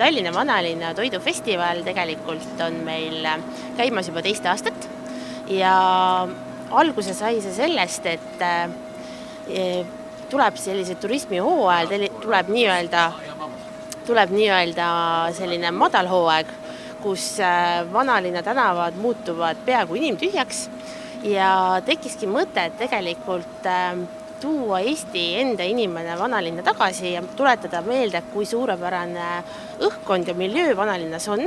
Tallinna vanalinna toidufestival tegelikult on meil käimas juba teist aastat ja alguse sai see sellest, et tuleb sellise turismihooajal, tuleb nii-öelda selline madalhooaeg, kus vanalinna tänavad muutuvad peaaegu inimtühjaks ja tekkiski mõte, et tegelikult tuua Eesti enda inimene vanalinna tagasi ja tuletada meelde, kui suurepärane õhkkond ja miljöö vanalinnas on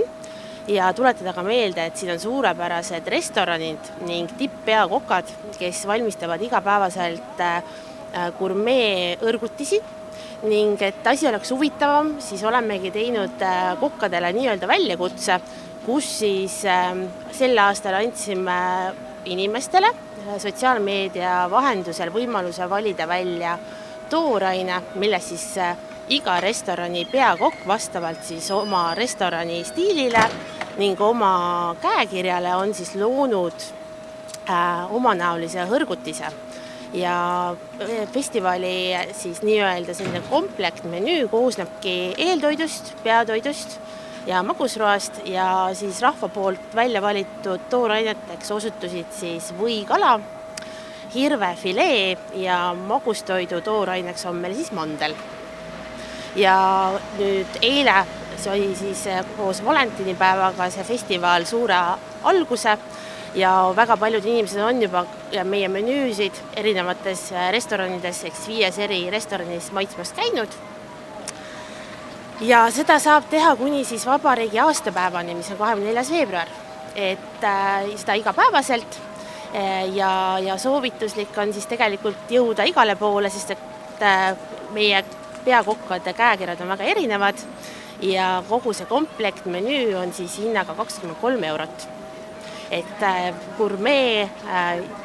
ja tuletada ka meelde, et siin on suurepärased restoranid ning tipp-peakokad, kes valmistavad igapäevaselt gurmee õrgutisi ning et asi oleks huvitavam, siis olemegi teinud kokkadele nii-öelda väljakutse, kus siis sel aastal andsime inimestele sotsiaalmeedia vahendusel võimaluse valida välja tooraine, milles siis iga restorani peakokk vastavalt siis oma restorani stiilile ning oma käekirjale on siis loonud omanäolise hõrgutise. Ja festivali siis nii-öelda selline komplektmenüü koosnebki eeltoidust, peatoidust ja magusroast ja siis rahva poolt välja valitud tooraineteks osutusid siis võikala, hirvefilee ja magustoidu tooraineks on meil siis mandel. Ja nüüd eile sai siis koos valentinipäevaga see festival suure alguse ja väga paljud inimesed on juba meie menüüsid erinevates restoranides, 5 eri restoranis maitsmas käinud. Ja seda saab teha kuni siis vabariigi aastapäevani, mis on 24. veebruar, et seda igapäevaselt ja soovituslik on siis tegelikult jõuda igale poole, sest et meie peakokkade käekirjad on väga erinevad ja kogu see komplektmenüü on siis hinnaga 23 €. Et gurmee,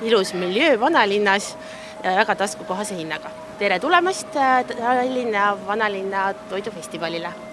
ilus miljöö vanalinnas väga taskukohase hinnaga. Tere tulemast Tallinna vanalinna toidufestivalile!